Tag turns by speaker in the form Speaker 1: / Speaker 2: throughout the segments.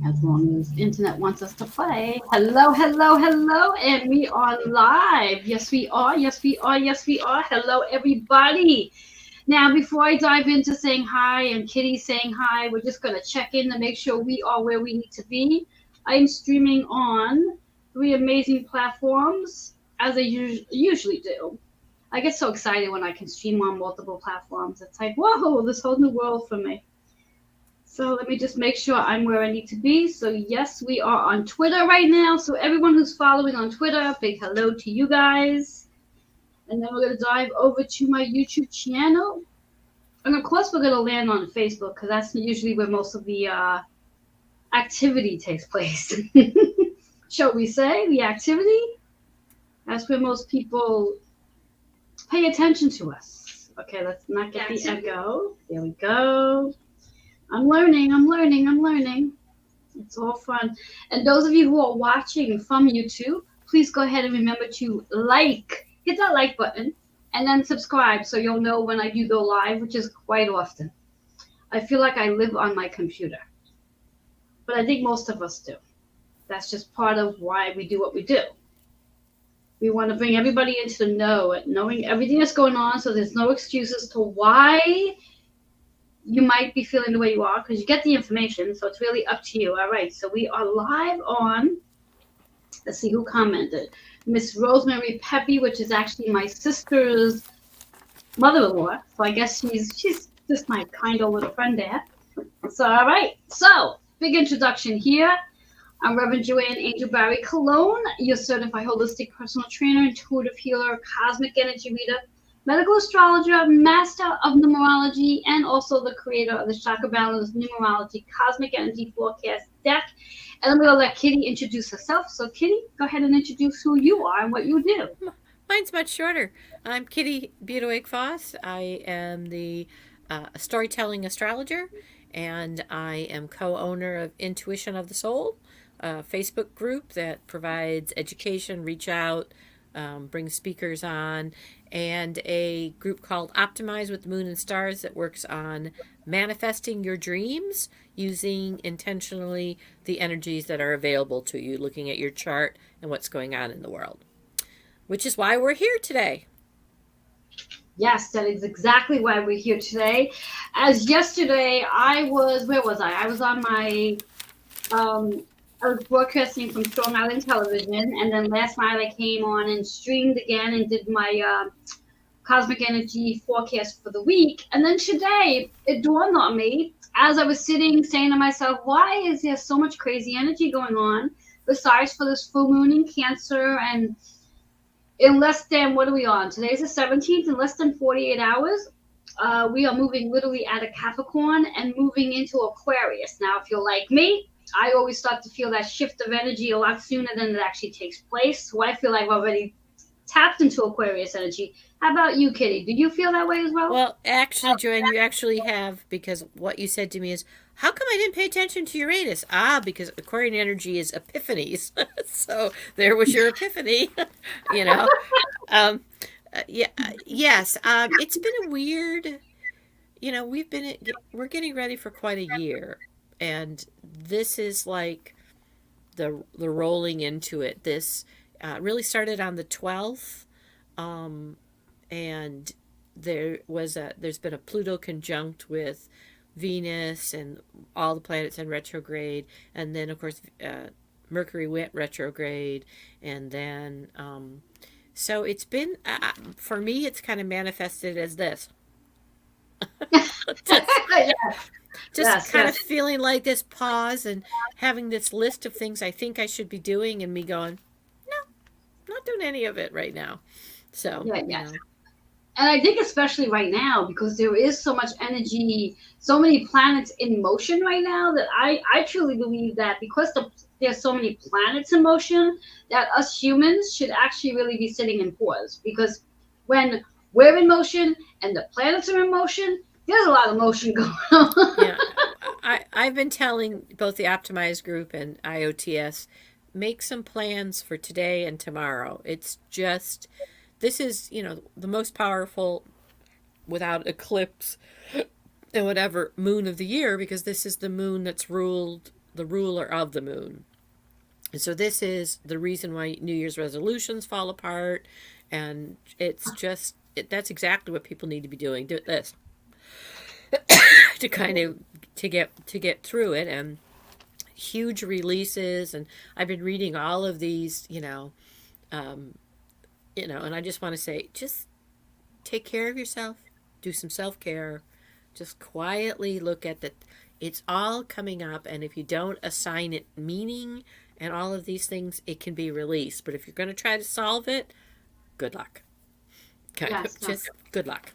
Speaker 1: as long as internet wants us to play. Hello, hello, hello, and we are live. Yes, we are. Yes, we are. Yes, we are. Hello, everybody. Now, before I dive into saying hi and Kitty saying hi, we're just going to check in to make sure we are where we need to be. I am streaming on 3 amazing platforms, as I usually do. I get so excited when I can stream on multiple platforms. It's like, whoa, this whole new world for me. So let me just make sure I'm where I need to be. So yes, we are on Twitter right now. So everyone who's following on Twitter, big hello to you guys. And then we're going to dive over to my YouTube channel. And of course, we're going to land on Facebook because that's usually where most of the activity takes place. Shall we say, the activity? That's where most people pay attention to us. Okay, let's not get the echo. There we go. I'm learning. It's all fun. And those of you who are watching from YouTube, please go ahead and remember to hit that like button, and then subscribe so you'll know when I do go live, which is quite often. I feel like I live on my computer, but I think most of us do. That's just part of why we do what we do. We want to bring everybody into the know, knowing everything that's going on, so there's no excuses to why you might be feeling the way you are, because you get the information, so it's really up to you. All right, so we are live on, let's see who commented. Miss Rosemary Peppy, which is actually my sister's mother-in-law, so I guess she's just my kind of little friend there. So, all right, so big introduction here. I'm Reverend Joanne Angel Barry Cologne, your certified holistic personal trainer, intuitive healer, cosmic energy reader, medical astrologer, master of numerology, and also the creator of the Chakra Balance Numerology Cosmic Energy Forecast deck. And I'm going to let Kitty introduce herself. So, Kitty, go ahead and introduce who you are and what you do.
Speaker 2: Mine's much shorter. I'm Kitty Butowick-Foss. I am the storytelling astrologer, and I am co-owner of Intuition of the Soul, a Facebook group that provides education, reach out, brings speakers on, and a group called Optimize with the Moon and Stars that works on manifesting your dreams using intentionally the energies that are available to you, looking at your chart and what's going on in the world. Which is why we're here today.
Speaker 1: Yes, that is exactly why we're here today. As yesterday, where was I? I was on my, I was broadcasting from Strong Island Television, and then last night I came on and streamed again and did my cosmic energy forecast for the week. And then today, it dawned on me as I was sitting saying to myself, why is there so much crazy energy going on besides for this full moon in Cancer? And in less than, what are we on? Today's the 17th. In less than 48 hours, we are moving literally out of Capricorn and moving into Aquarius. Now, if you're like me, I always start to feel that shift of energy a lot sooner than it actually takes place. So I feel like I've already tapped into Aquarius energy. How about you, Kitty? Do you feel that way as well?
Speaker 2: Well, actually, Joanne, you actually have, because what you said to me is, how come I didn't pay attention to Uranus? Because Aquarian energy is epiphanies. So there was your epiphany, you know. Yes. It's been a weird, we're getting ready for quite a year. And this is like the rolling into it. This really started on the 12th. And there's been a Pluto conjunct with Venus, and all the planets in retrograde, and then of course Mercury went retrograde, and then so it's been for me it's kind of manifested as this. Just kind of feeling like this pause and having this list of things I think I should be doing, and me going, no, not doing any of it right now. So
Speaker 1: And I think especially right now, because there is so much energy, so many planets in motion right now, that I truly believe that because there's so many planets in motion, that us humans should actually really be sitting in pause. Because when we're in motion and the planets are in motion, there's a lot of motion going on.
Speaker 2: Yeah, I've been telling both the Optimized group and IOTS, make some plans for today and tomorrow. It's just... This is, the most powerful, without eclipse and whatever, moon of the year, because this is the moon that's ruled the ruler of the moon. And so this is the reason why New Year's resolutions fall apart, and it's just that's exactly what people need to be doing. Do this to kind of to get through it, and huge releases. And I've been reading all of these, and I just want to say, just take care of yourself, do some self care, just quietly look at that. It's all coming up, and if you don't assign it meaning and all of these things, it can be released. But if you're going to try to solve it, good luck.
Speaker 1: Yes,
Speaker 2: Just good luck.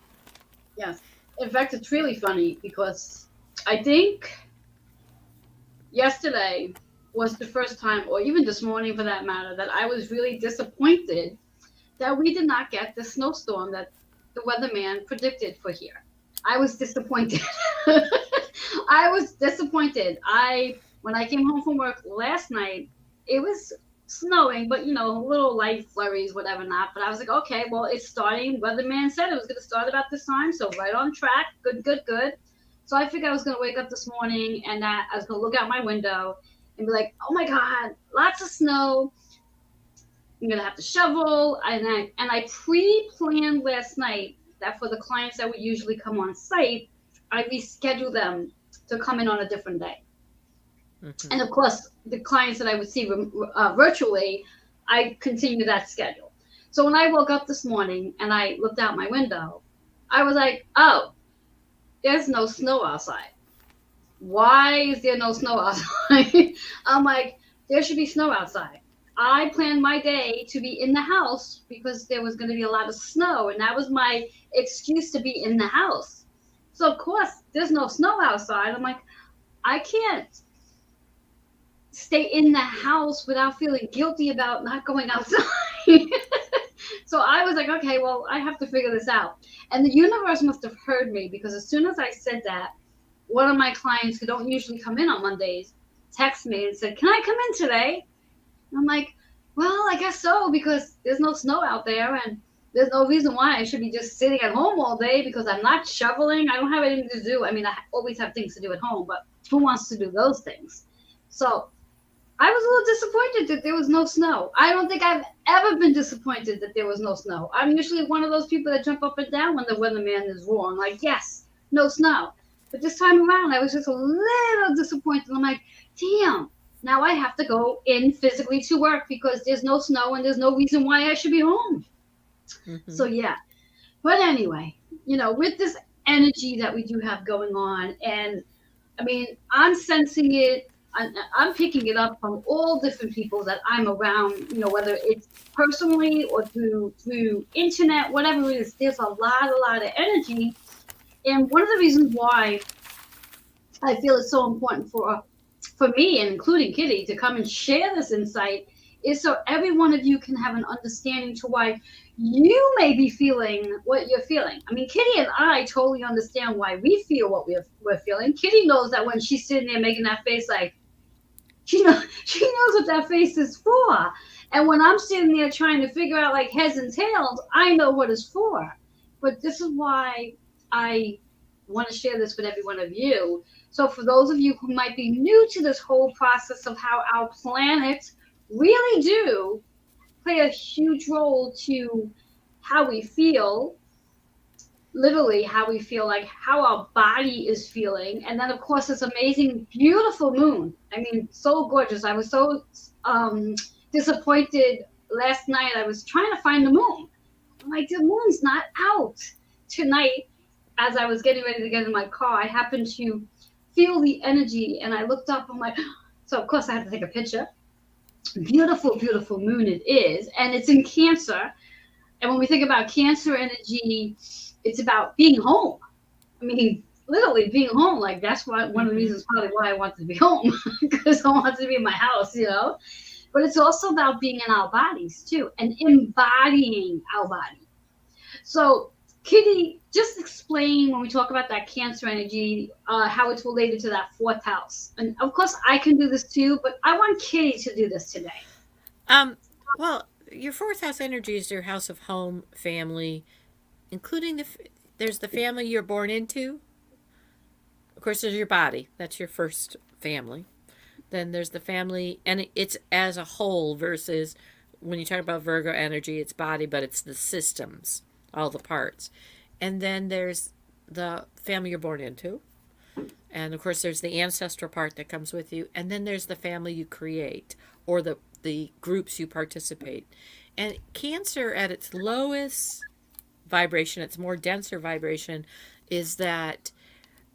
Speaker 1: yes. In fact, it's really funny because I think yesterday was the first time, or even this morning for that matter, that I was really disappointed that we did not get the snowstorm that the weatherman predicted for here. I was disappointed. I was disappointed. When I came home from work last night, it was snowing, but little light flurries, whatever not. But I was like, okay, well, it's starting. Weatherman said it was going to start about this time, so right on track. Good, good, good. So I figured I was going to wake up this morning and that I was going to look out my window and be like, oh my God, lots of snow. I'm going to have to shovel. And I pre-planned last night that for the clients that would usually come on site, I reschedule them to come in on a different day. Mm-hmm. And of course, the clients that I would see virtually, I continue that schedule. So when I woke up this morning and I looked out my window, I was like, oh, there's no snow outside. Why is there no snow outside? I'm like, there should be snow outside. I planned my day to be in the house because there was going to be a lot of snow, and that was my excuse to be in the house. So, of course, there's no snow outside. I'm like, I can't stay in the house without feeling guilty about not going outside. So I was like, okay, well, I have to figure this out. And the universe must have heard me because as soon as I said that, one of my clients who don't usually come in on Mondays texted me and said, can I come in today? And I'm like, well, I guess so, because there's no snow out there and there's no reason why I should be just sitting at home all day because I'm not shoveling. I don't have anything to do. I mean, I always have things to do at home, but who wants to do those things? So I was a little disappointed that there was no snow. I don't think I've ever been disappointed that there was no snow. I'm usually one of those people that jump up and down when the weatherman is wrong. Like, yes, no snow. But this time around, I was just a little disappointed. I'm like, damn, now I have to go in physically to work because there's no snow and there's no reason why I should be home. Mm-hmm. So, yeah. But anyway, with this energy that we do have going on, and I mean, I'm sensing it. I'm picking it up from all different people that I'm around, whether it's personally or through internet, whatever it is, there's a lot of energy. And one of the reasons why I feel it's so important for me, and including Kitty, to come and share this insight is so every one of you can have an understanding to why you may be feeling what you're feeling. I mean, Kitty and I totally understand why we feel what we're feeling. Kitty knows that when she's sitting there making that face, like, she knows what that face is for. And when I'm sitting there trying to figure out like heads and tails, I know what it's for. But this is why I want to share this with every one of you. So for those of you who might be new to this whole process of how our planets really do play a huge role to how we feel, literally how we feel, like how our body is feeling. And then of course this amazing, beautiful moon. I mean, so gorgeous. I was so disappointed last night. I was trying to find the moon. I'm like, the moon's not out tonight. As I was getting ready to get in my car, I happened to feel the energy and I looked up. I'm like, so of course I had to take a picture. Beautiful, beautiful moon it is. And it's in Cancer. And when we think about Cancer energy, it's about being home. I mean, literally being home. Like that's why one of the reasons probably why I wanted to be home, because I wanted to be in my house, But it's also about being in our bodies too, and embodying our body. So Kitty, just explain when we talk about that Cancer energy, how it's related to that fourth house. And of course I can do this too, but I want Kitty to do this today.
Speaker 2: Well, your fourth house energy is your house of home, family, including there's the family you're born into. Of course, there's your body. That's your first family. Then there's the family, and it's as a whole versus when you talk about Virgo energy, it's body, but it's the systems, all the parts. And then there's the family you're born into. And of course, there's the ancestral part that comes with you. And then there's the family you create or the groups you participate. And Cancer at its lowest vibration, its more denser vibration, is that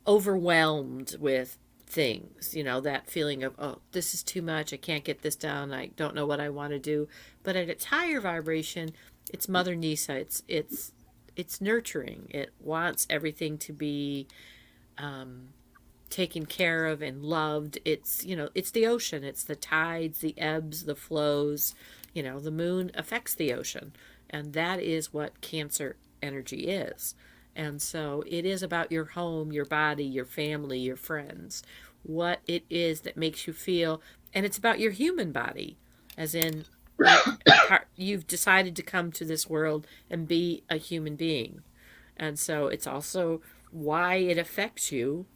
Speaker 2: overwhelmed with things, that feeling of, oh, this is too much, I can't get this done, I don't know what I want to do. But at its higher vibration, it's Mother Nisa. It's nurturing. It wants everything to be taken care of and loved. It's the ocean. It's the tides, the ebbs, the flows. The moon affects the ocean, and that is what Cancer energy is. And so it is about your home, your body, your family, your friends, what it is that makes you feel. And it's about your human body, as in you've decided to come to this world and be a human being. And so it's also why it affects you.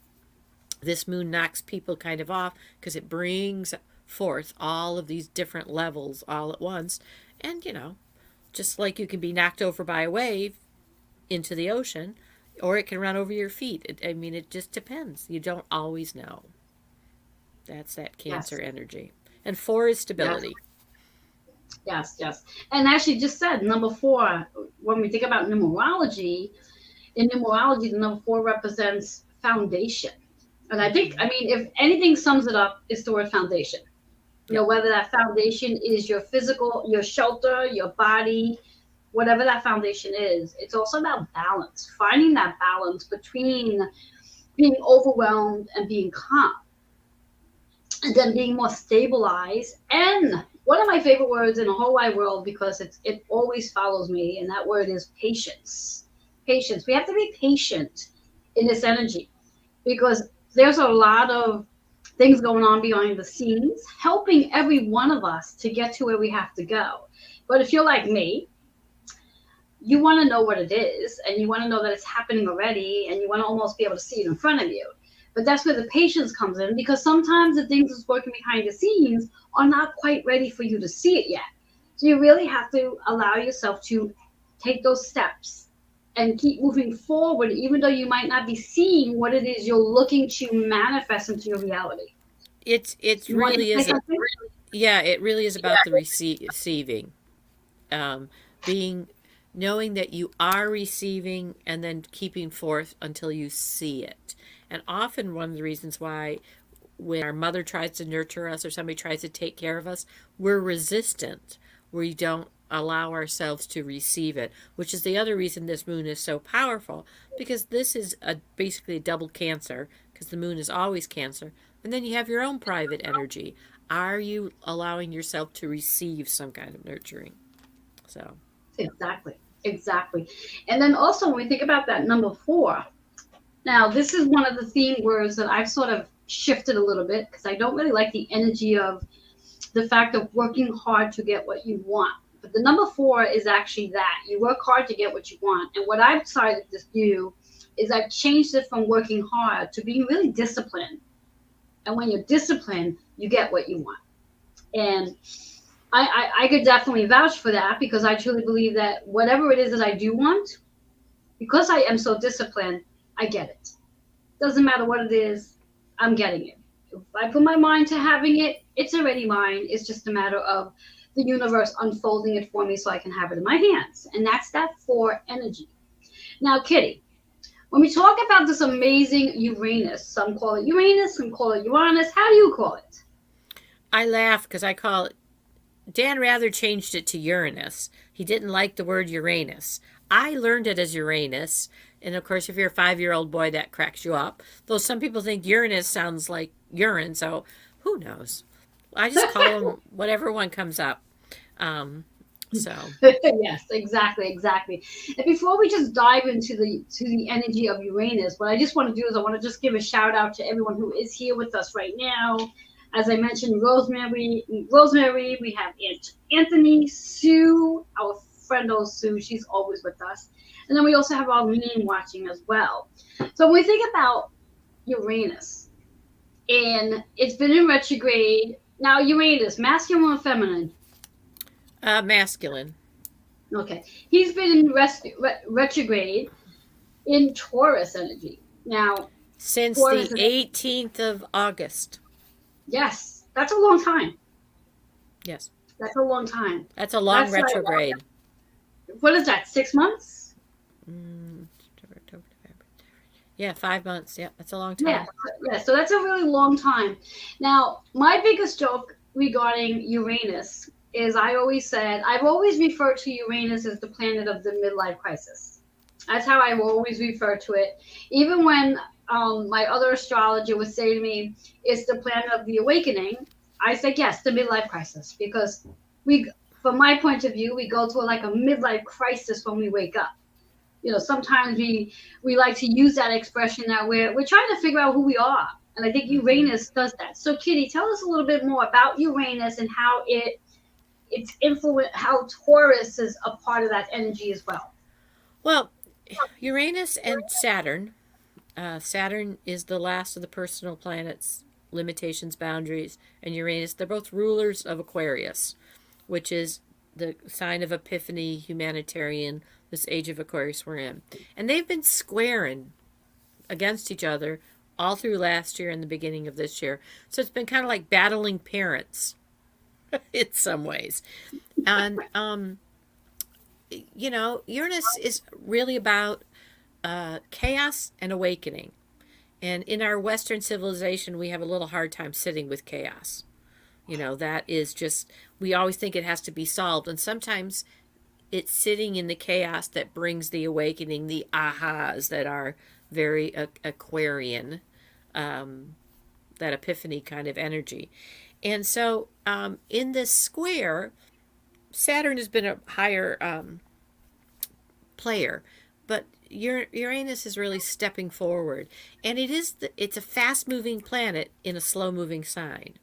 Speaker 2: This moon knocks people kind of off because it brings forth all of these different levels all at once. And, just like you can be knocked over by a wave into the ocean, or it can run over your feet. It just depends. You don't always know. That's that Cancer
Speaker 1: Yes.
Speaker 2: energy. And 4 is
Speaker 1: Yes.
Speaker 2: stability.
Speaker 1: Yes. Yes. And actually, just said number four. When we think about numerology, in numerology, the number four represents foundation. And I think,
Speaker 2: Mm-hmm.
Speaker 1: if anything sums it up, it's the word foundation.
Speaker 2: Yep.
Speaker 1: Whether that foundation is your physical, your shelter, your body, whatever that foundation is, it's also about balance, finding that balance between being overwhelmed and being calm, and then being more stabilized. And one of my favorite words in the whole wide world, because it always follows me, and that word is patience. Patience. We have to be patient in this energy because there's a lot of things going on behind the scenes, helping every one of us to get to where we have to go. But if you're like me, you want to know what it is, and you want to know that it's happening already, and you want to almost be able to see it in front of you. But that's where the patience comes in, because sometimes the things that's working behind the scenes are not quite ready for you to see it yet. So you really have to allow yourself to take those steps and keep moving forward, even though you might not be seeing what it is you're looking to manifest into your reality.
Speaker 2: It
Speaker 1: You want to
Speaker 2: really
Speaker 1: say
Speaker 2: is.
Speaker 1: something?
Speaker 2: Yeah, it really is about the receiving. Um, being knowing that you are receiving and then keeping forth until you see it. And often one of the reasons why when our mother tries to nurture us or somebody tries to take care of us, we're resistant. We don't allow ourselves to receive it, which is the other reason this moon is so powerful, because this is basically a double Cancer, because the moon is always Cancer. And then you have your own private energy. Are you allowing yourself to receive some kind of nurturing? So,
Speaker 1: Exactly. Exactly. And then also, when we think about that number four, now this is one of the theme words that I've sort of shifted a little bit because I don't really like the energy of the fact of working hard to get what you want. But the number four is actually that you work hard to get what you want. And what I've decided to do is I've changed it from working hard to being really disciplined. And when you're disciplined, you get what you want. And I could definitely vouch for that because I truly believe that whatever it is that I do want, because I am so disciplined, I get it. Doesn't matter what it is, I'm getting it. If I put my mind to having it, it's already mine. It's just a matter of the universe unfolding it for me so I can have it in my hands. And that's that four energy. Now, Kitty, when we talk about this amazing Uranus, some call it Uranus, some call it Uranus. How do you call it?
Speaker 2: I laugh because I call it Dan Rather changed it to Uranus. He didn't like the word Uranus. I learned it as Uranus. And of course, if you're a 5-year-old boy, that cracks you up. Though some people think Uranus sounds like urine, so who knows? I just call them whatever one comes up. Um, so,
Speaker 1: Yes, exactly, exactly. And before we just dive into the energy of Uranus, what I just want to do is I want to just give a shout out to everyone who is here with us right now. As I mentioned, Rosemary, we have Anthony, Sue, our friend old Sue, she's always with us. And then we also have Arlene watching as well. So when we think about Uranus, and it's been in retrograde. Now, Uranus, masculine or feminine?
Speaker 2: Masculine.
Speaker 1: Okay. He's been in retrograde in Taurus energy. Now,
Speaker 2: Since
Speaker 1: Taurus
Speaker 2: the
Speaker 1: is,
Speaker 2: 18th of August.
Speaker 1: yes, that's a long time.
Speaker 2: Yes.
Speaker 1: That's a long time.
Speaker 2: That's a long
Speaker 1: That's like,
Speaker 2: retrograde.
Speaker 1: what is that, 6 months?
Speaker 2: Yeah, 5 months. Yeah, that's a long
Speaker 1: Yeah,
Speaker 2: time.
Speaker 1: yeah. So that's a really long time. Now, my biggest joke regarding Uranus is I've always referred to Uranus as the planet of the midlife crisis. That's how I've always referred to it. Even when my other astrologer would say to me, it's the planet of the awakening, I said, yes, the midlife crisis. Because from my point of view, we go through like a midlife crisis when we wake up. Sometimes we like to use that expression that we're trying to figure out who we are, and I think
Speaker 2: Hmm.
Speaker 1: Uranus does that. So, Kitty, tell us a little bit more about Uranus and how it's influence how Taurus is a part of that energy as well.
Speaker 2: Well, Uranus and Saturn. Saturn is the last of the personal planets, limitations, boundaries, and Uranus. They're both rulers of Aquarius, which is the sign of epiphany, humanitarian, this age of Aquarius we're in. And they've been squaring against each other all through last year and the beginning of this year. So it's been kind of like battling parents in some ways. And, Uranus is really about chaos and awakening. And in our Western civilization, we have a little hard time sitting with chaos. That is just, we always think it has to be solved. And sometimes it's sitting in the chaos that brings the awakening, the ahas that are very Aquarian, um, that epiphany kind of energy. And so in this square, Saturn has been a higher player, but Uranus is really stepping forward, and it's a fast moving planet in a slow moving sign.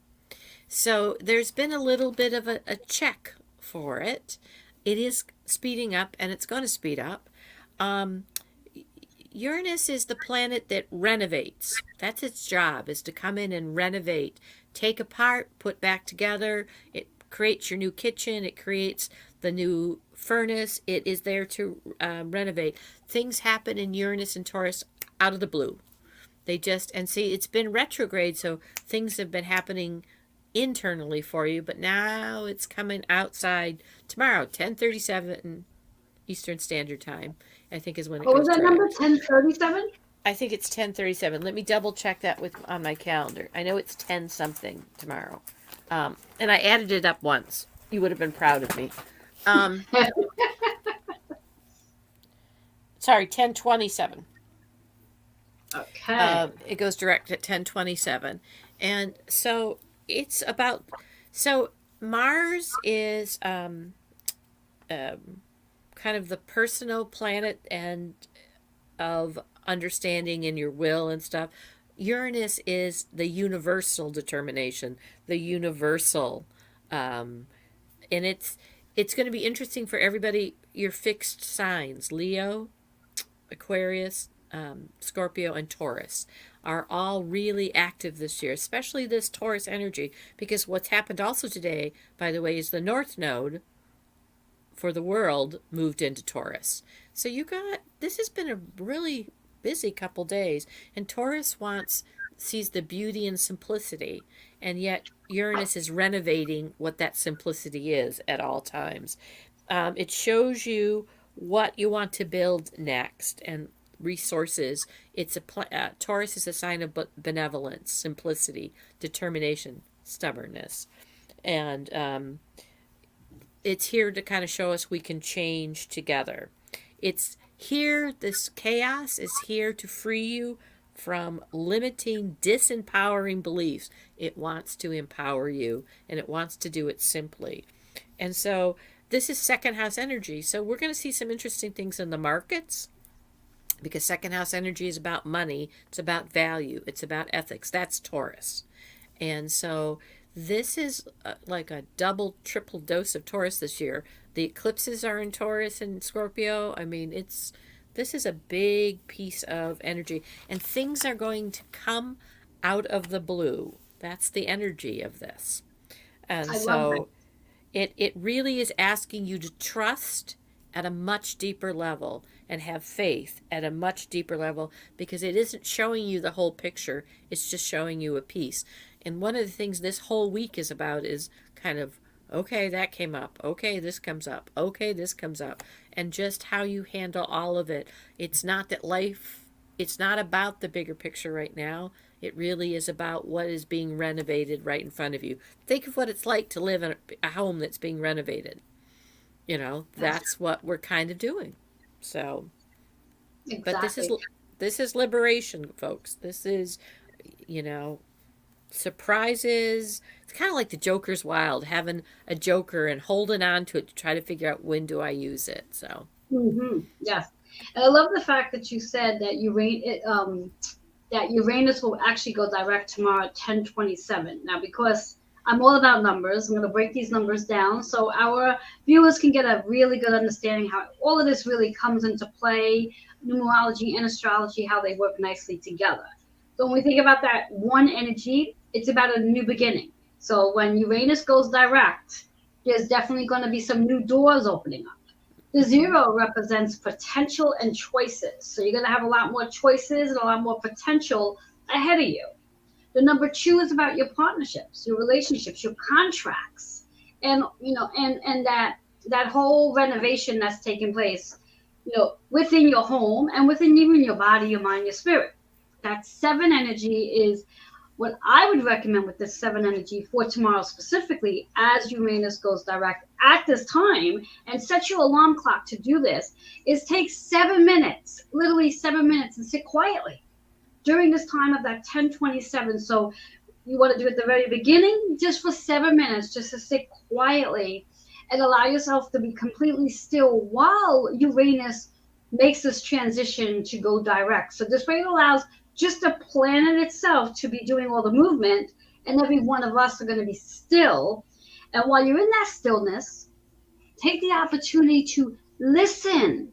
Speaker 2: So there's been a little bit of a check for it. It is speeding up, and it's going to speed up. Um, Uranus is the planet that renovates. That's its job, is to come in and renovate, take apart, put back together. It creates your new kitchen. It creates the new furnace. It is there to renovate. Things happen in Uranus and Taurus out of the blue. They just, and see, it's been retrograde, so things have been happening internally for you, but now it's coming outside tomorrow, 10:37 Eastern Standard Time, I think is when it
Speaker 1: What was
Speaker 2: goes
Speaker 1: that number?
Speaker 2: direct.
Speaker 1: 1037.
Speaker 2: I think it's 10:37. Let me double check that with on my calendar. I know it's 10 something tomorrow. And I added it up once. You would have been proud of me. Um, sorry, 10:27.
Speaker 1: Okay.
Speaker 2: It goes direct at 10:27. And so it's about, so Mars is kind of the personal planet and of understanding in your will and stuff. Uranus is the universal determination, the universal, um, and it's going to be interesting for everybody. Your fixed signs, Leo, Aquarius, Scorpio, and Taurus, are all really active this year, especially this Taurus energy, because what's happened also today, by the way, is the North Node for the world moved into Taurus. So this has been a really busy couple days, and Taurus sees the beauty and simplicity, and yet Uranus is renovating what that simplicity is at all times. It shows you what you want to build next and resources. Taurus is a sign of benevolence, simplicity, determination, stubbornness, and it's here to kind of show us we can change together. It's here, this chaos is here to free you from limiting, disempowering beliefs. It wants to empower you, and it wants to do it simply. And so this is second house energy. So we're going to see some interesting things in the markets, because second house energy is about money, it's about value, it's about ethics. That's Taurus. And so this is like a double, triple dose of Taurus this year. The eclipses are in Taurus and Scorpio. I mean, this is a big piece of energy, and things are going to come out of the blue. That's the energy of this. And
Speaker 1: I love that.
Speaker 2: so it really is asking you to trust at a much deeper level and have faith at a much deeper level, because it isn't showing you the whole picture, it's just showing you a piece. And one of the things this whole week is about is kind of, okay, that came up, okay, this comes up, okay, this comes up, and just how you handle all of it. It's not that life, it's not about the bigger picture right now. It really is about what is being renovated right in front of you. Think of what it's like to live in a home that's being renovated. You know, that's what we're kind of doing. So, but
Speaker 1: Exactly.
Speaker 2: this is liberation, folks. This is, you know, surprises. It's kind of like the Joker's Wild, having a Joker and holding on to it to try to figure out when do I use it. So,
Speaker 1: Yes. And I love the fact that you said that that Uranus will actually go direct tomorrow at 10:27. Now, because I'm all about numbers, I'm going to break these numbers down so our viewers can get a really good understanding how all of this really comes into play, numerology and astrology, how they work nicely together. So when we think about that one energy, it's about a new beginning. So when Uranus goes direct, there's definitely going to be some new doors opening up. The
Speaker 2: mm-hmm.
Speaker 1: zero represents potential and choices. So you're going to have a lot more choices and a lot more potential ahead of you. The number two is about your partnerships, your relationships, your contracts, and that whole renovation that's taking place, within your home and within even your body, your mind, your spirit. That seven energy is what I would recommend with this seven energy for tomorrow specifically, as Uranus goes direct at this time, and set your alarm clock to do this, is take 7 minutes, literally 7 minutes, and sit quietly during this time of that 10:27. So you want to do it at the very beginning, just for 7 minutes, just to sit quietly and allow yourself to be completely still while Uranus makes this transition to go direct. So this way it allows just the planet itself to be doing all the movement, and every one of us are going to be still. And while you're in that stillness, take the opportunity to listen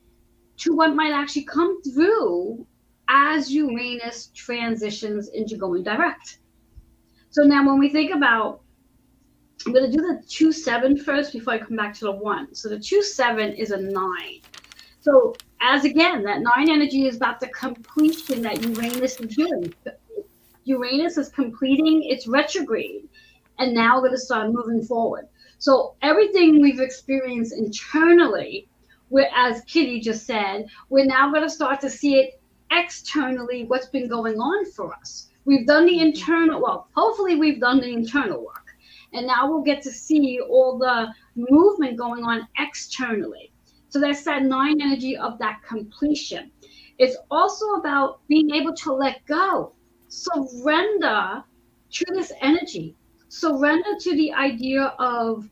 Speaker 1: to what might actually come through as Uranus transitions into going direct. So now when we think about, I'm going to do the 2-7 first before I come back to the 1. So the 2-7 is a 9. So as again, that 9 energy is about the completion that Uranus is doing. Uranus is completing its retrograde, and now we're going to start moving forward. So everything we've experienced internally, as Kitty just said, we're now going to start to see it externally, what's been going on for us. We've done the internal, well, hopefully we've done the internal work. And now we'll get to see all the movement going on externally. So that's that 9 energy of that completion. It's also about being able to let go, surrender to this energy, surrender to the idea of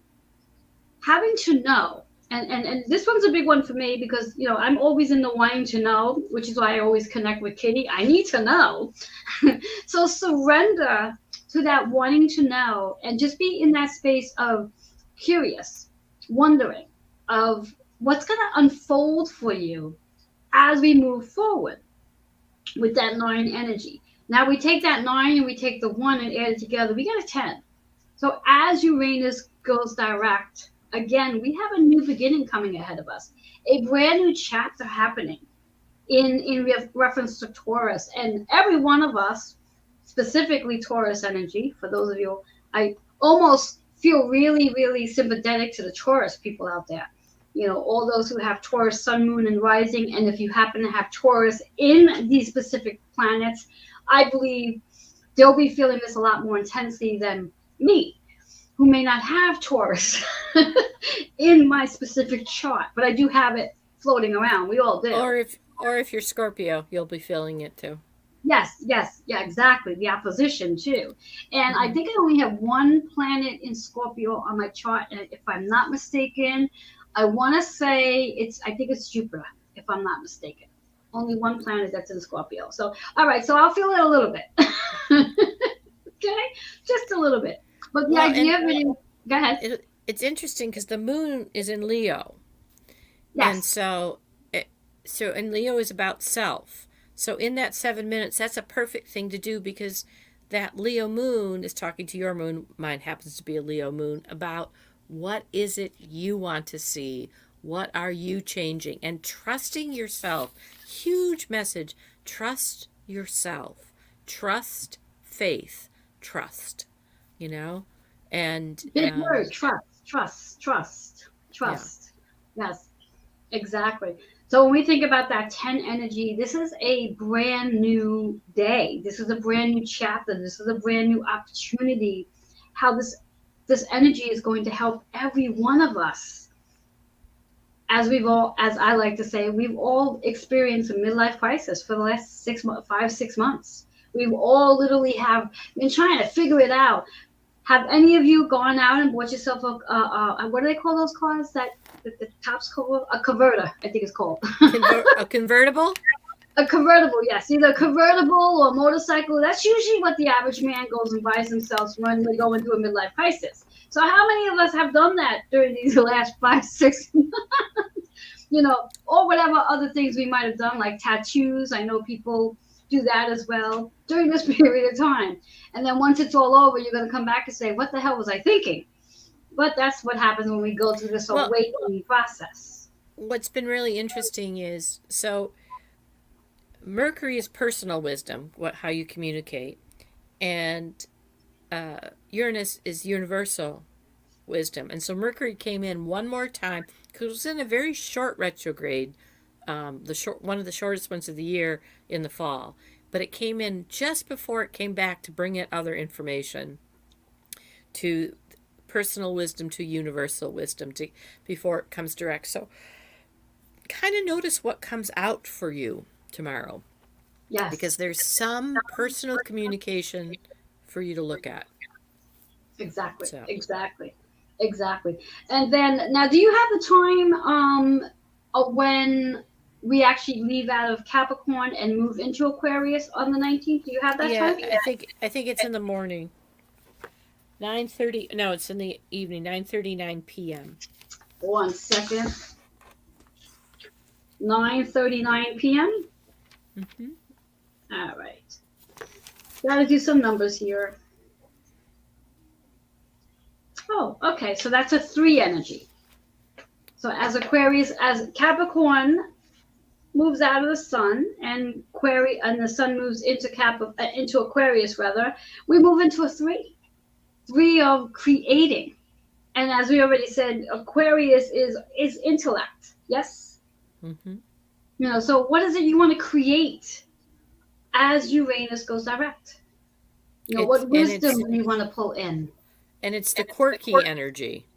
Speaker 1: having to know. And this one's a big one for me because, I'm always in the wanting to know, which is why I always connect with Kitty. I need to know. So surrender to that wanting to know and just be in that space of curious, wondering, of what's going to unfold for you as we move forward with that 9 energy. Now we take that 9 and we take the 1 and add it together. We get a 10. So as Uranus goes direct, again, we have a new beginning coming ahead of us, a brand new chapter happening in reference to Taurus. And every one of us, specifically Taurus energy, for those of you, I almost feel really, really sympathetic to the Taurus people out there. All those who have Taurus, sun, moon, and rising. And if you happen to have Taurus in these specific planets, I believe they'll be feeling this a lot more intensely than me, who may not have Taurus in my specific chart, but I do have it floating around. We all do.
Speaker 2: Or if you're Scorpio, you'll be feeling it too.
Speaker 1: Yes, yeah, exactly. The opposition too. And I think I only have one planet in Scorpio on my chart, and if I'm not mistaken, I want to say I think it's Jupiter, if I'm not mistaken. Only one planet that's in Scorpio. So, all right, so I'll feel it a little bit. Okay, just a little bit. But the idea of it is, go ahead.
Speaker 2: It's interesting because the moon is in Leo.
Speaker 1: Yes.
Speaker 2: And and Leo is about self. So in that 7 minutes, that's a perfect thing to do because that Leo moon is talking to your moon. Mine happens to be a Leo moon, about what is it you want to see? What are you changing? And trusting yourself. Huge message. Trust yourself. Trust, faith, trust. You know? And
Speaker 1: Big word, trust. Yes, exactly. So when we think about that 10 energy, this is a brand new day. This is a brand new chapter. This is a brand new opportunity. How this energy is going to help every one of us. As I like to say, we've all experienced a midlife crisis for the last 5, 6 months. We've all literally have been trying to figure it out. Have any of you gone out and bought yourself a what do they call those cars that the top's called? A converter, I think it's called.
Speaker 2: a convertible?
Speaker 1: A convertible, yes. Either a convertible or a motorcycle. That's usually what the average man goes and buys themselves when they go into a midlife crisis. So how many of us have done that during these last 5, 6 months? Or whatever other things we might have done, like tattoos. I know people do that as well during this period of time. And then once it's all over, you're going to come back and say, what the hell was I thinking? But that's what happens when we go through this awakening process.
Speaker 2: What's been really interesting is, so Mercury is personal wisdom, how you communicate, and Uranus is universal wisdom. And so Mercury came in one more time because it was in a very short retrograde, one of the shortest ones of the year in the fall. But it came in just before it came back to bring it other information, to personal wisdom to universal wisdom, before it comes direct. So kind of notice what comes out for you tomorrow.
Speaker 1: Yes.
Speaker 2: Because there's some personal communication for you to look at.
Speaker 1: Exactly. So. Exactly. And then now, do you have the time of when we actually leave out of Capricorn and move into Aquarius on the 19th? Do you have that time?
Speaker 2: Yeah, I think it's in the morning. 9:30. No, it's in the evening. 9:39 p.m.
Speaker 1: 1 second. 9:39 p.m.
Speaker 2: Mm-hmm.
Speaker 1: All right. Got to do some numbers here. Oh, okay. So that's a 3 energy. So as Capricorn moves out of the sun, and the sun moves into Aquarius, rather, we move into a 3 of creating. And as we already said, Aquarius is intellect. Yes.
Speaker 2: Mm-hmm.
Speaker 1: So what is it you want to create as Uranus goes direct? What wisdom do you want to pull in?
Speaker 2: And it's the quirky energy.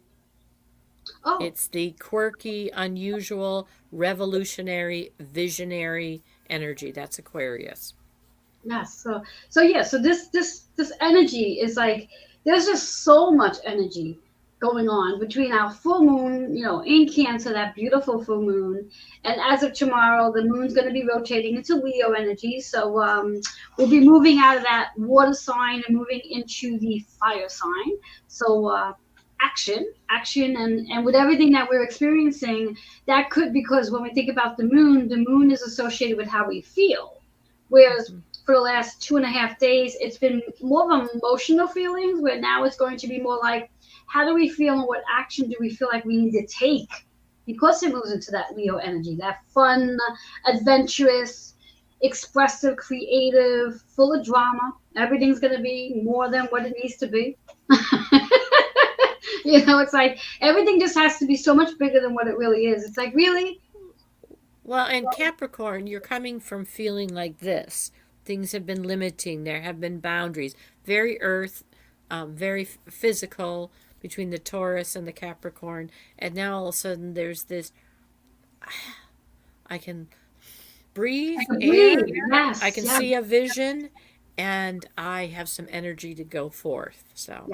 Speaker 1: Oh.
Speaker 2: It's the quirky, unusual, revolutionary, visionary energy. That's Aquarius.
Speaker 1: Yes. So this energy is like, there's just so much energy going on between our full moon, in Cancer, that beautiful full moon. And as of tomorrow, the moon's going to be rotating into Leo energy. So we'll be moving out of that water sign and moving into the fire sign. So action, and with everything that we're experiencing, that could, because when we think about the moon is associated with how we feel. Whereas for the last 2.5 days, it's been more of emotional feelings, where now it's going to be more like, how do we feel and what action do we feel like we need to take? Because it moves into that Leo energy, that fun, adventurous, expressive, creative, full of drama. Everything's going to be more than what it needs to be. It's like everything just has to be so much bigger than what it really is. It's like, really?
Speaker 2: Well, and Capricorn, you're coming from feeling like this. Things have been limiting. There have been boundaries. Very earth, very physical, between the Taurus and the Capricorn. And now all of a sudden there's this, I can breathe air.
Speaker 1: Yes,
Speaker 2: I can see a vision, and I have some energy to go forth. So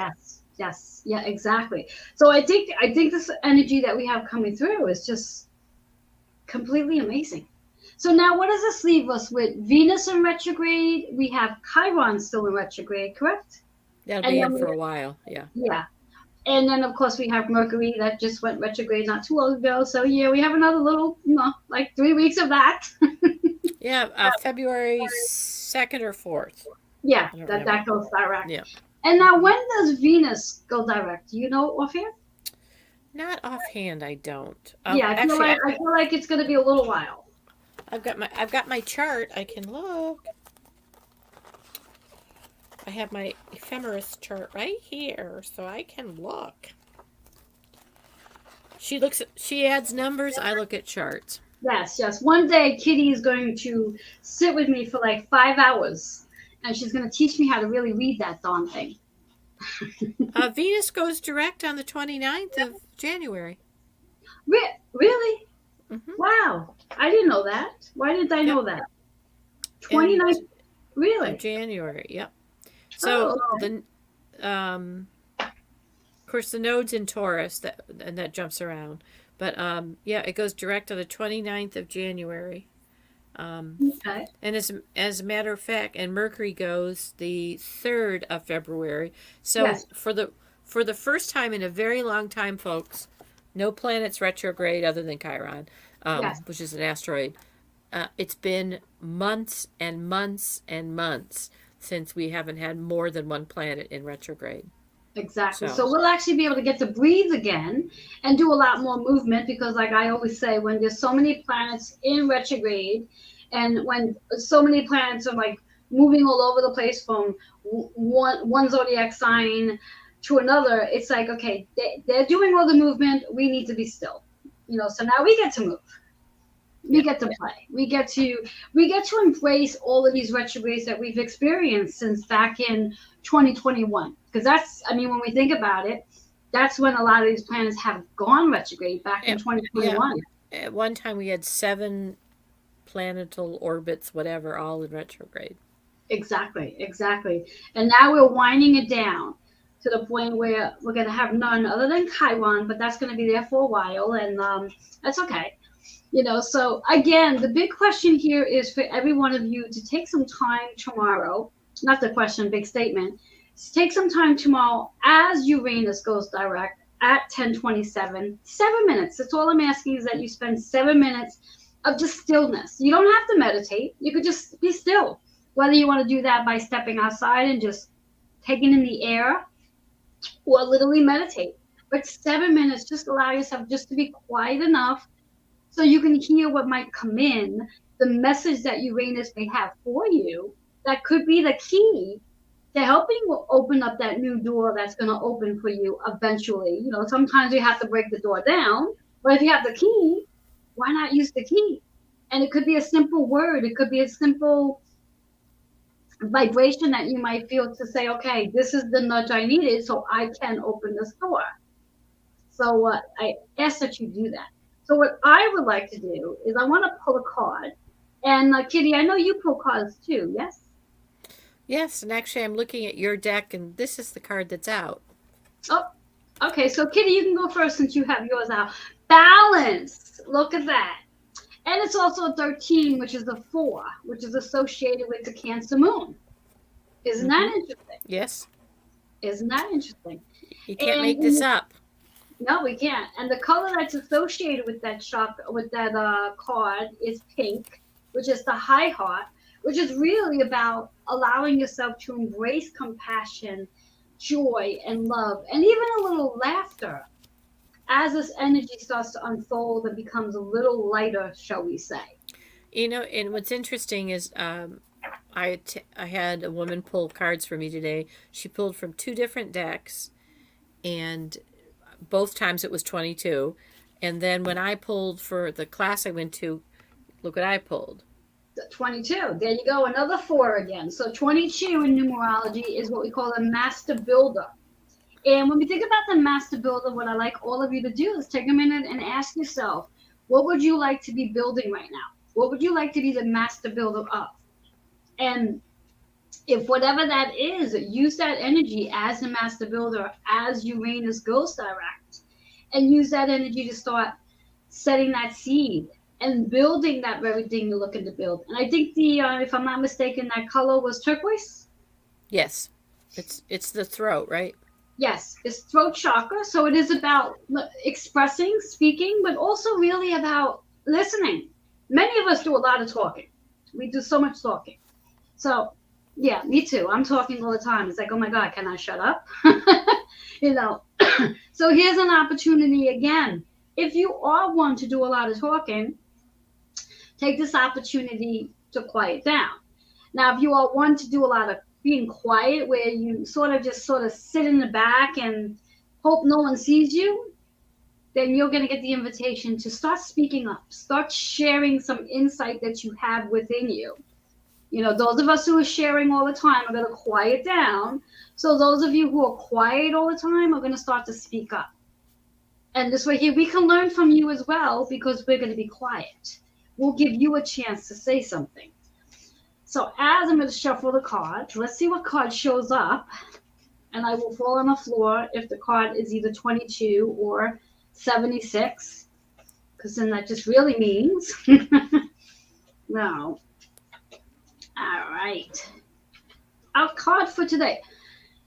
Speaker 1: yes, yeah, exactly. So I think this energy that we have coming through is just completely amazing. So now, what does this leave us with? Venus in retrograde. We have Chiron still in retrograde, correct?
Speaker 2: That'll be in for a while.
Speaker 1: Yeah. And then, of course, we have Mercury that just went retrograde not too long ago. So, yeah, we have another little, like 3 weeks of that.
Speaker 2: Yeah, February 2nd or 4th.
Speaker 1: Yeah,
Speaker 2: I don't
Speaker 1: that
Speaker 2: remember.
Speaker 1: that goes direct.
Speaker 2: Yeah.
Speaker 1: And now, when does Venus go direct? Do you know offhand?
Speaker 2: Not offhand, I don't.
Speaker 1: Yeah,
Speaker 2: Actually,
Speaker 1: I feel like it's going to be a little while.
Speaker 2: I've got my chart. I can look. I have my ephemeris chart right here, so I can look. She adds numbers. I look at charts.
Speaker 1: Yes, yes. One day, Kitty is going to sit with me for like 5 hours, and she's going to teach me how to really read that darn thing.
Speaker 2: Venus goes direct on the 29th of January.
Speaker 1: Really?
Speaker 2: Mm-hmm.
Speaker 1: Wow. I didn't know that. Why didn't I
Speaker 2: Yep.
Speaker 1: know that?
Speaker 2: And
Speaker 1: 29th?
Speaker 2: of
Speaker 1: Really?
Speaker 2: January. Yep. So
Speaker 1: Oh,
Speaker 2: the of course the node's in Taurus that jumps around, but yeah, it goes direct on the 29th of January.
Speaker 1: okay.
Speaker 2: And as a matter of fact, and Mercury goes the 3rd of February. So
Speaker 1: Yes,
Speaker 2: for the first time in a very long time, folks, no planets retrograde other than Chiron,
Speaker 1: yes.
Speaker 2: which is an asteroid. It's been months and months and months since we haven't had more than one planet in retrograde.
Speaker 1: Exactly.
Speaker 2: So
Speaker 1: So we'll actually be able to get to breathe again and do a lot more movement because, like I always say, when there's so many planets in retrograde and when so many planets are like moving all over the place from one zodiac sign to another, it's like, okay, they're doing all the movement. We need to be still. So now we get to move. We
Speaker 2: yeah,
Speaker 1: get to play. We get to embrace all of these retrogrades that we've experienced since back in 2021. Because I mean, when we think about it, that's when a lot of these planets have gone retrograde back in
Speaker 2: yeah.
Speaker 1: 2021.
Speaker 2: At one time we had 7 planetal orbits, whatever, all in retrograde.
Speaker 1: Exactly, exactly. And now we're winding it down to the point where we're going to have none other than Chiron, but that's going to be there for a while, and that's okay. So again, the big question here is for every one of you to take some time tomorrow, not the question, big statement, take some time tomorrow as Uranus goes direct at 10:27, 7 minutes. That's all I'm asking, is that you spend 7 minutes of just stillness. You don't have to meditate. You could just be still, whether you want to do that by stepping outside and just taking in the air, or literally meditate. But 7 minutes, just allow yourself just to be quiet enough so you can hear what might come in, the message that Uranus may have for you. That could be the key to helping you open up that new door that's going to open for you eventually. Sometimes you have to break the door down, but if you have the key, why not use the key? And it could be a simple word, it could be a simple vibration that you might feel to say, okay, this is the nudge I needed so I can open this door. So I ask that you do that. So what I would like to do is I want to pull a card. And Kitty, I know you pull cards too, yes?
Speaker 2: Yes, and actually I'm looking at your deck, and this is the card that's out.
Speaker 1: Oh, okay. So Kitty, you can go first since you have yours out. Balance. Look at that. And it's also a 13, which is a 4, which is associated with the Cancer moon. Isn't
Speaker 2: Mm-hmm.
Speaker 1: that interesting?
Speaker 2: Yes,
Speaker 1: Isn't that interesting?
Speaker 2: you can't
Speaker 1: And
Speaker 2: make this up.
Speaker 1: no, we can't. And the color that's associated with that card is pink, which is the high heart, which is really about allowing yourself to embrace compassion, joy, and love, and even a little laughter as this energy starts to unfold and becomes a little lighter, shall we say.
Speaker 2: And what's interesting is I had a woman pull cards for me today. She pulled from 2 different decks, and both times it was 22. And then when I pulled for the class I went to, look what I pulled.
Speaker 1: 22. There you go, another 4 again. So 22 in numerology is what we call a master builder. And when we think about the master builder, what I like all of you to do is take a minute and ask yourself, what would you like to be building right now? What would you like to be the master builder of? And if whatever that is, use that energy as the master builder as Uranus goes direct, and use that energy to start setting that seed and building that very thing you're looking to build. And I think if I'm not mistaken, that color was turquoise.
Speaker 2: Yes, it's the throat, right?
Speaker 1: Yes, it's throat chakra. So it is about expressing, speaking, but also really about listening. Many of us do a lot of talking. We do so much talking. So Yeah, me too. I'm talking all the time. It's like, oh my God, can I shut up? you know. So here's an opportunity again. If you are one to do a lot of talking, take this opportunity to quiet down. Now, if you are one to do a lot of being quiet, where you sort of sit in the back and hope no one sees you, then you're going to get the invitation to start speaking up, start sharing some insight that you have within you. You know, those of us who are sharing all the time are going to quiet down. So those of you who are quiet all the time are going to start to speak up. And this way here, we can learn from you as well because we're going to be quiet. We'll give you a chance to say something. So as I'm going to shuffle the cards, let's see what card shows up. And I will fall on the floor if the card is either 22 or 76, because then that just really means no. All right. Our card for today.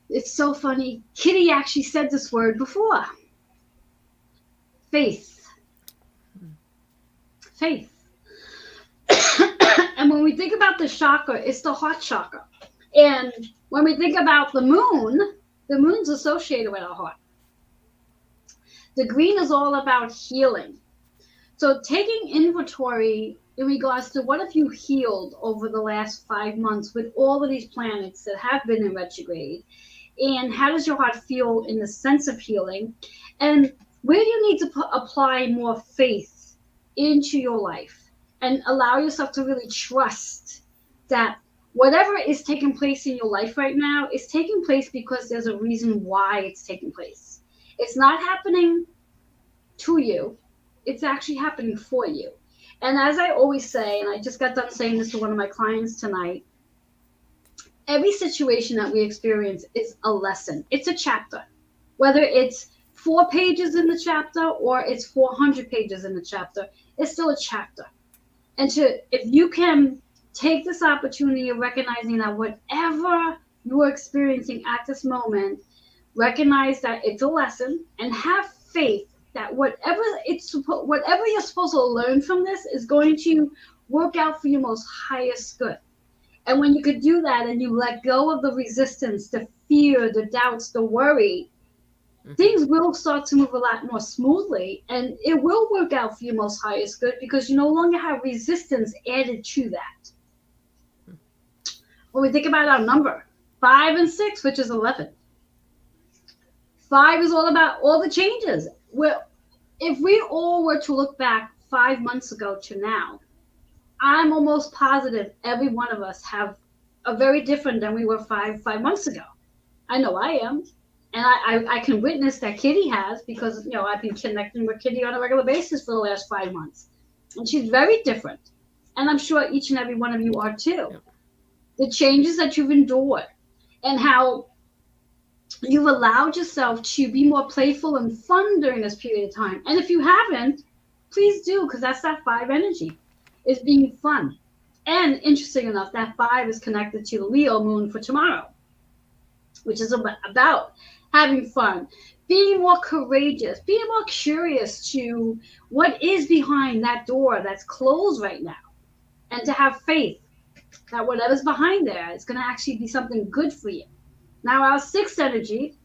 Speaker 1: It's so funny. Kitty actually said this word before. Faith. Faith. And when we think about the chakra, it's the heart chakra. And when we think about the moon's associated with our heart. The green is all about healing. So taking inventory in regards to what have you healed over the last 5 months with all of these planets that have been in retrograde, and how does your heart feel in the sense of healing, and where do you need to apply more faith into your life and allow yourself to really trust that whatever is taking place in your life right now is taking place because there's a reason why it's taking place. It's not happening to you, it's actually happening for you. And as I always say, and I just got done saying this to one of my clients tonight, every situation that we experience is a lesson. It's a chapter. Whether it's 4 pages in the chapter or it's 400 pages in the chapter, it's still a chapter. And if you can take this opportunity of recognizing that whatever you're experiencing at this moment, recognize that it's a lesson and have faith that whatever you're supposed to learn from this is going to work out for your most highest good. And when you could do that and you let go of the resistance, the fear, the doubts, the worry, things will start to move a lot more smoothly, and it will work out for your most highest good because you no longer have resistance added to that. When we think about our number, 5 and 6, which is 11. 5 is all about all the changes. Well, if we all were to look back 5 months ago to now, I'm almost positive every one of us have a very different than we were five months ago. I know I am. And I can witness that Kitty has because, I've been connecting with Kitty on a regular basis for the last 5 months. And she's very different. And I'm sure each and every one of you are too. Yep. The changes that you've endured and how you've allowed yourself to be more playful and fun during this period of time. And if you haven't, please do, because that's that 5 energy, is being fun. And interesting enough, that 5 is connected to the Leo moon for tomorrow, which is about having fun, being more courageous, being more curious to what is behind that door that's closed right now, and to have faith that whatever's behind there is going to actually be something good for you. Now, our 6th energy,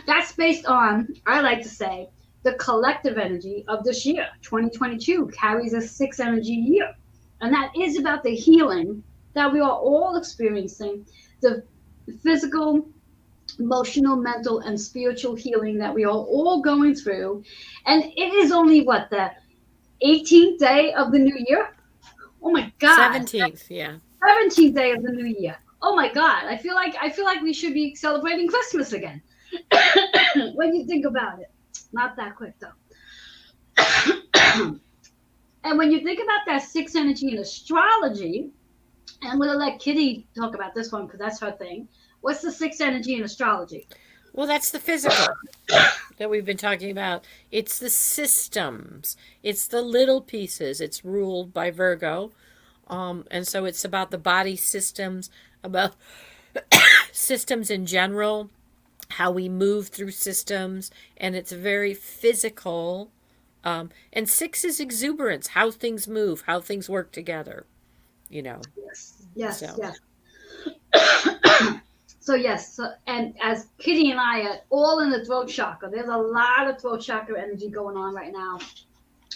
Speaker 1: that's based on, I like to say, the collective energy of this year. 2022 carries a 6 energy year. And that is about the healing that we are all experiencing, the physical, emotional, mental, and spiritual healing that we are all going through. And it is only, the 18th day of the new year? Oh my God.
Speaker 2: 17th, yeah.
Speaker 1: 17th day of the new year. Oh my God. I feel like we should be celebrating Christmas again. When you think about it. Not that quick though. And when you think about that 6 energy in astrology, and I'm going to let Kitty talk about this one because that's her thing. What's the 6 energy in astrology?
Speaker 2: Well, that's the physical that we've been talking about. It's the systems. It's the little pieces. It's ruled by Virgo. And so it's about the body systems, about systems in general, how we move through systems, and it's very physical. And 6 is exuberance, how things move, how things work together,
Speaker 1: Yes. So. Yes. So yes, and as Kitty and I are all in the throat chakra, there's a lot of throat chakra energy going on right now.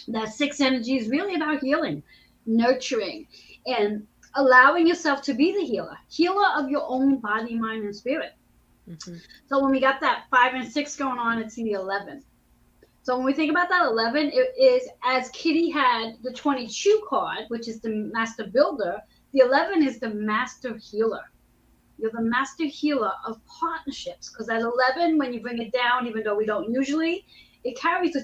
Speaker 1: That sixth energy is really about healing, nurturing, and allowing yourself to be the healer of your own body, mind, and spirit.
Speaker 2: Mm-hmm.
Speaker 1: So when we got that 5 and 6 going on, it's the 11. So when we think about that 11, it is, as Kitty had the 22 card, which is the master builder, the 11 is the master healer. You're the master healer of partnerships, because at 11, when you bring it down, even though we don't usually, it carries a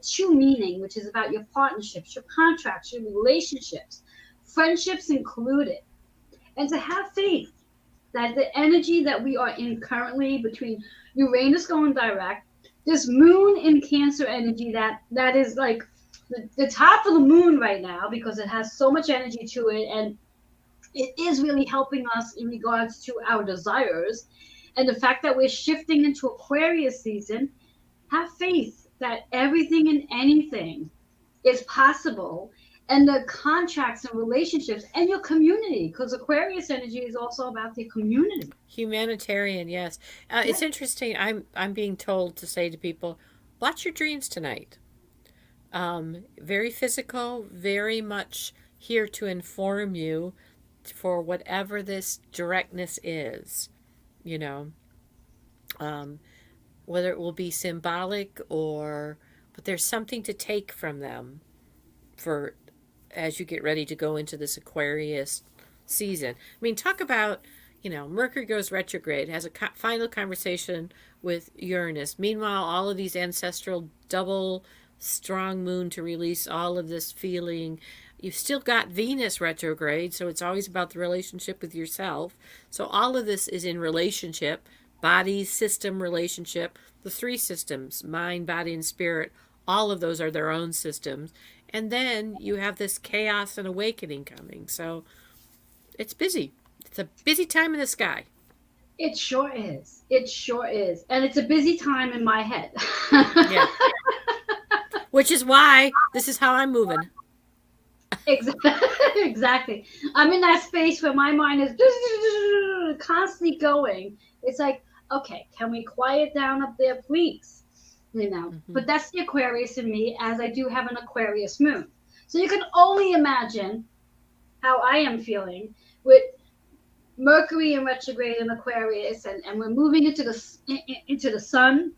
Speaker 1: two meaning, which is about your partnerships, your contracts, your relationships, friendships included. And to have faith that the energy that we are in currently, between Uranus going direct, this moon in Cancer energy, that is like the top of the moon right now, because it has so much energy to it, and it is really helping us in regards to our desires. And the fact that we're shifting into Aquarius season, have faith that everything and anything is possible, and the contracts and relationships and your community, because Aquarius energy is also about the community.
Speaker 2: Humanitarian, yes.
Speaker 1: Yeah.
Speaker 2: It's interesting. I'm being told to say to people, watch your dreams tonight. Very physical, very much here to inform you for whatever this directness is. You know, um, whether it will be symbolic or, but there's something to take from them for as you get ready to go into this Aquarius season. I mean, talk about, Mercury goes retrograde, has a final conversation with Uranus. Meanwhile, all of these ancestral double strong moon to release all of this feeling. You've still got Venus retrograde, so it's always about the relationship with yourself. So all of this is in relationship, body, system, relationship, the three systems, mind, body, and spirit. All of those are their own systems. And then you have this chaos and awakening coming. So it's busy. It's a busy time in the sky.
Speaker 1: It sure is. It sure is. And it's a busy time in my head.
Speaker 2: Yeah. Which is why this is how I'm moving.
Speaker 1: Exactly. Exactly. I'm in that space where my mind is constantly going. It's like, okay, can we quiet down up there, please?
Speaker 2: Mm-hmm.
Speaker 1: But that's the Aquarius in me, as I do have an Aquarius moon. So you can only imagine how I am feeling with Mercury in retrograde in Aquarius, and we're moving into the sun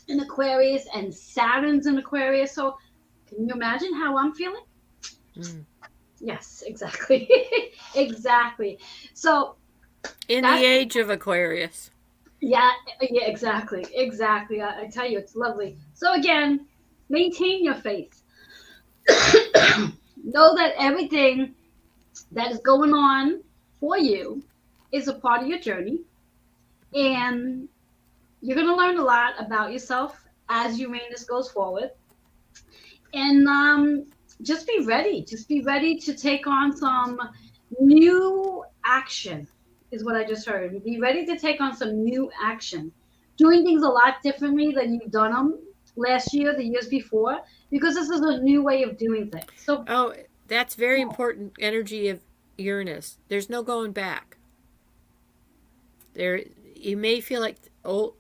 Speaker 1: in Aquarius, and Saturn's in Aquarius. So can you imagine how I'm feeling?
Speaker 2: Mm.
Speaker 1: Yes, exactly. Exactly. So
Speaker 2: In
Speaker 1: that,
Speaker 2: the age of Aquarius.
Speaker 1: yeah, yeah, exactly. Exactly. I tell you, it's lovely. So again, maintain your faith. Know that everything that is going on for you is a part of your journey, and you're going to learn a lot about yourself as Uranus goes forward. And just be ready. Just be ready to take on some new action, is what I just heard. Be ready to take on some new action. Doing things a lot differently than you've done them last year, the years before, because this is a new way of doing things. So,
Speaker 2: Oh, that's very important energy of Uranus. There's no going back. There, you may feel like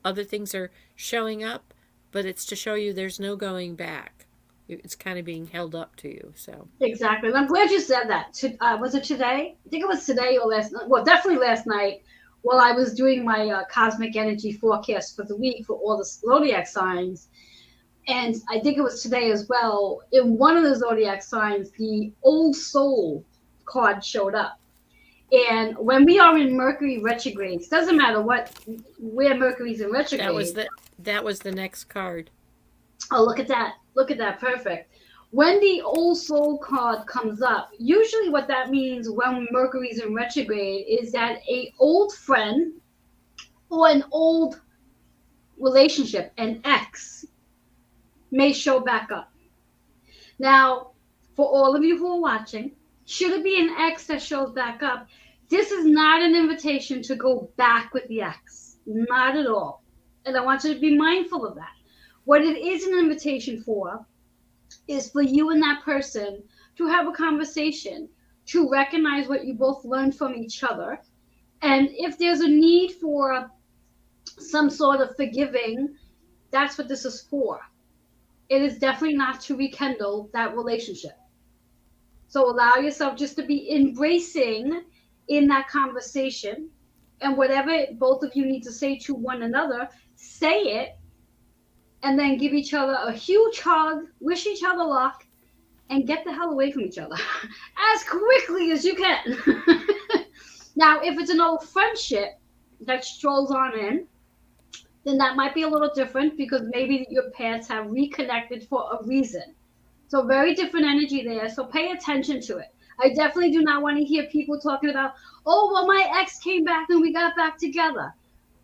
Speaker 2: other things are showing up, but it's to show you there's no going back. It's kind of being held up to you. So
Speaker 1: exactly. And I'm glad you said that. Was it today? I think it was today or last night. Well, definitely last night while I was doing my cosmic energy forecast for the week for all the zodiac signs. And I think it was today as well. In one of the zodiac signs, the old soul card showed up. And when we are in Mercury retrograde, it doesn't matter where Mercury's in
Speaker 2: that was
Speaker 1: retrograde.
Speaker 2: the next card.
Speaker 1: Oh, look at that. Look at that. Perfect. When the old soul card comes up, usually what that means when Mercury's in retrograde is that a old friend or an old relationship, an ex, may show back up. Now, for all of you who are watching, should it be an ex that shows back up, this is not an invitation to go back with the ex. Not at all. And I want you to be mindful of that. What it is an invitation for is for you and that person to have a conversation, to recognize what you both learned from each other, And if there's a need for some sort of forgiving, that's what this is for. It is definitely not to rekindle that relationship. So allow yourself just to be embracing in that conversation. And whatever both of you need to say to one another, say it, and then give each other a huge hug, wish each other luck, and get the hell away from each other as quickly as you can. Now, if it's an old friendship that strolls on in, then that might be a little different because maybe your paths have reconnected for a reason. So very different energy there. So pay attention to it. I definitely do not want to hear people talking about, oh, well, my ex came back and we got back together.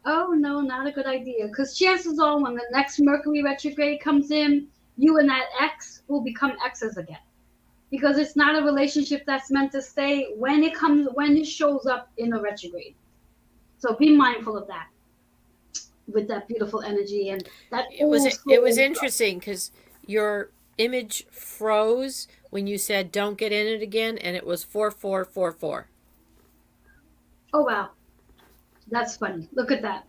Speaker 1: Oh, no, not a good idea. Because chances are when the next Mercury retrograde comes in, you and that ex will become exes again. Because it's not a relationship that's meant to stay when it shows up in a retrograde. So be mindful of that with that beautiful energy and that old
Speaker 2: It was
Speaker 1: school.
Speaker 2: interesting because your image froze when you said don't get in it again, and it was 4444.
Speaker 1: Oh, wow. That's funny. Look at that.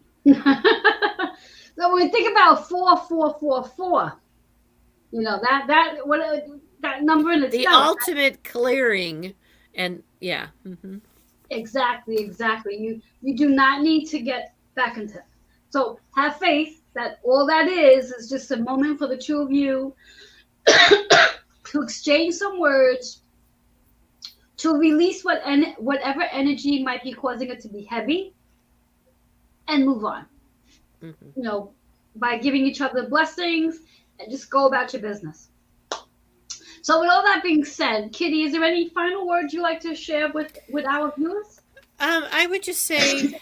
Speaker 1: So when we think about 4444, that number in
Speaker 2: The
Speaker 1: itself.
Speaker 2: ultimate clearing, and yeah.
Speaker 1: Exactly. You do not need to get back into it. So have faith that all that is just a moment for the two of you to exchange some words, to release whatever energy might be causing it to be heavy, and move on.
Speaker 2: Mm-hmm.
Speaker 1: You know, by giving each other blessings and just go about your business. So, with all that being said, Kitty, is there any final words you like to share with our viewers?
Speaker 2: I would just say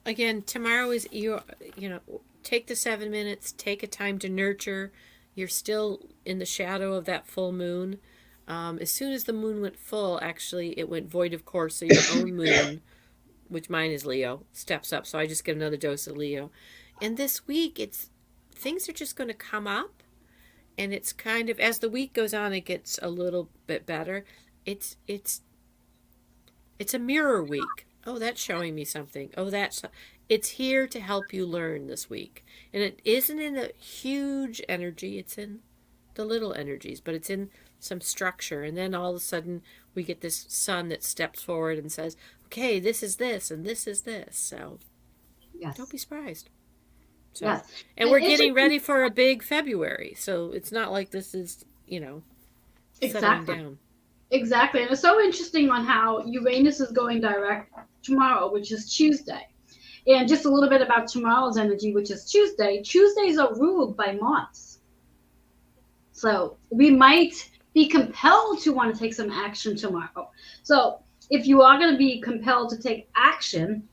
Speaker 2: again, tomorrow is you know, take the 7 minutes, take a time to nurture. You're still in the shadow of that full moon. As soon as the moon went full, actually, it went void of course. So your own moon, which mine is Leo, steps up. So I just get another dose of Leo. And this week, it's things are just going to come up, and it's kind of as the week goes on, it gets a little bit better. It's it's it's a mirror week. Oh, that's showing me something. Oh, that's it's here to help you learn this week. And it isn't in a huge energy, it's in the little energies, but it's in some structure. And then all of a sudden we get this sun that steps forward and says, "Okay, this is this and this is this." So, don't
Speaker 1: Yes.
Speaker 2: be surprised. So,
Speaker 1: Yes.
Speaker 2: and
Speaker 1: And
Speaker 2: we're
Speaker 1: it's
Speaker 2: getting ready for a big February. So, it's not like this is, settling
Speaker 1: exactly.
Speaker 2: down.
Speaker 1: Exactly. And it's so interesting on how Uranus is going direct tomorrow, which is Tuesday. And just a little bit about tomorrow's energy, which is Tuesday. Tuesdays are ruled by Mars. So we might be compelled to want to take some action tomorrow. So if you are going to be compelled to take action,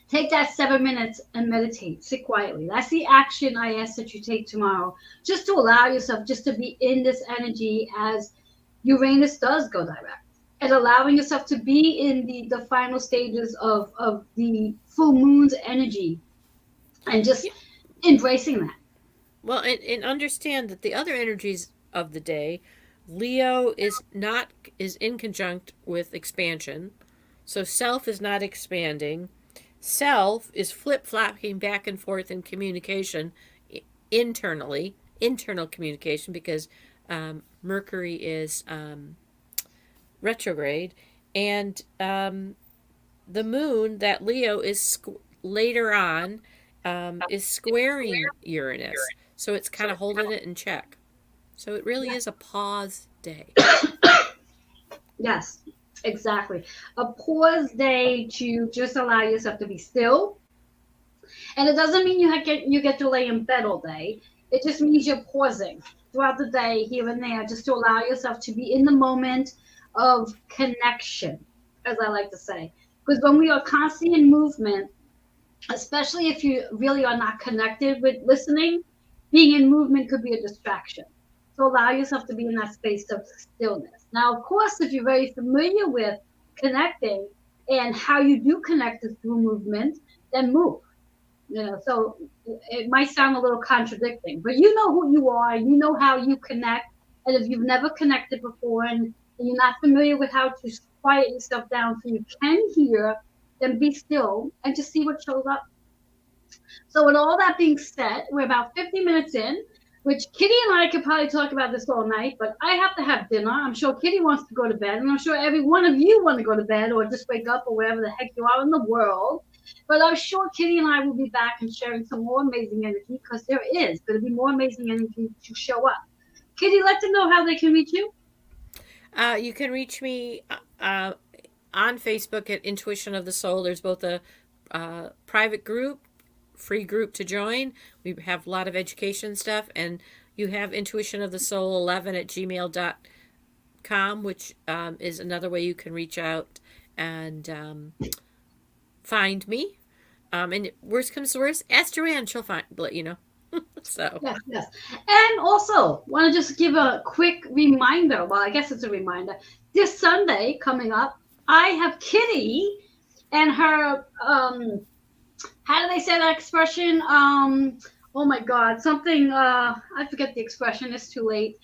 Speaker 1: take that 7 minutes and meditate. Sit quietly. That's the action I ask that you take tomorrow, just to allow yourself just to be in this energy as Uranus does go direct, and allowing yourself to be in the final stages of the full moon's energy and just
Speaker 2: Yeah.
Speaker 1: embracing that.
Speaker 2: Well, and understand that the other energies of the day, Leo is in conjunct with expansion. So self is not expanding. Self is flip flopping back and forth in communication internally, internal communication, because Mercury is retrograde, and the moon that Leo is later on is squaring Uranus, so it's kind of holding it in check. So it really is a pause day.
Speaker 1: Yes, exactly. A pause day to just allow yourself to be still. And it doesn't mean you get to lay in bed all day. It just means you're pausing throughout the day, here and there, just to allow yourself to be in the moment of connection, as I like to say. Because when we are constantly in movement, especially if you really are not connected with listening, being in movement could be a distraction. So allow yourself to be in that space of stillness. Now, of course, if you're very familiar with connecting and how you do connect is through movement, then move. So it might sound a little contradicting, but you know who you are, you know how you connect. And if you've never connected before and you're not familiar with how to quiet yourself down so you can hear, then be still and just see what shows up. So with all that being said, we're about 50 minutes in, which Kitty and I could probably talk about this all night, but I have to have dinner. I'm sure Kitty wants to go to bed, and I'm sure every one of you want to go to bed or just wake up or wherever the heck you are in the world. But I'm sure Kitty and I will be back and sharing some more amazing energy because there is going to be more amazing energy to show up. Kitty, let them know how they can reach you.
Speaker 2: You can reach me on Facebook at Intuition of the Soul. There's both a private group, free group to join. We have a lot of education stuff, and you have Intuition of the Soul 11 at gmail.com, which is another way you can reach out and find me. And worst comes to worst, ask Joanne. She'll let you know. So
Speaker 1: Yes, yes. And also, want to just give a quick reminder. Well, I guess it's a reminder. This Sunday coming up, I have Kitty and her how do they say that expression? Oh my God, something I forget the expression, it's too late.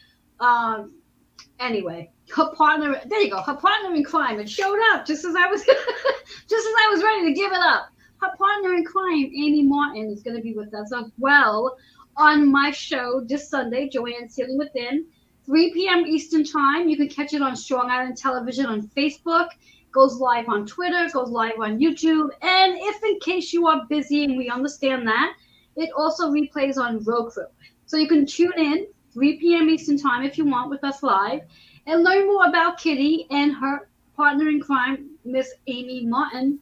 Speaker 1: Anyway, her partner, there you go, her partner in crime. It showed up just as I was just as I was ready to give it up. Her partner in crime, Amy Martin, is going to be with us as well on my show this Sunday, Joanne's Healing Within, 3 p.m. Eastern Time. You can catch it on Strong Island Television on Facebook. Goes live on Twitter, goes live on YouTube. And if in case you are busy, and we understand that, it also replays on Roku. So you can tune in 3 p.m. Eastern Time if you want with us live and learn more about Kitty and her partner in crime, Miss Amy Martin,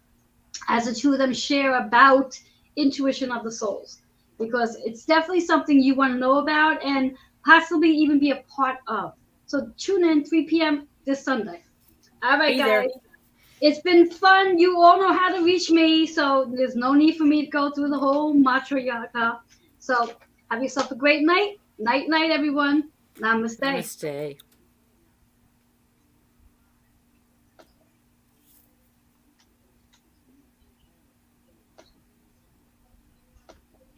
Speaker 1: as the two of them share about intuition of the souls, because it's definitely something you want to know about and possibly even be a part of. So tune in 3 p.m. this Sunday. All right, guys. It's been fun. You all know how to reach me, so there's no need for me to go through the whole matriarcha. So have yourself a great night. Night, night, everyone. Namaste.
Speaker 2: Namaste.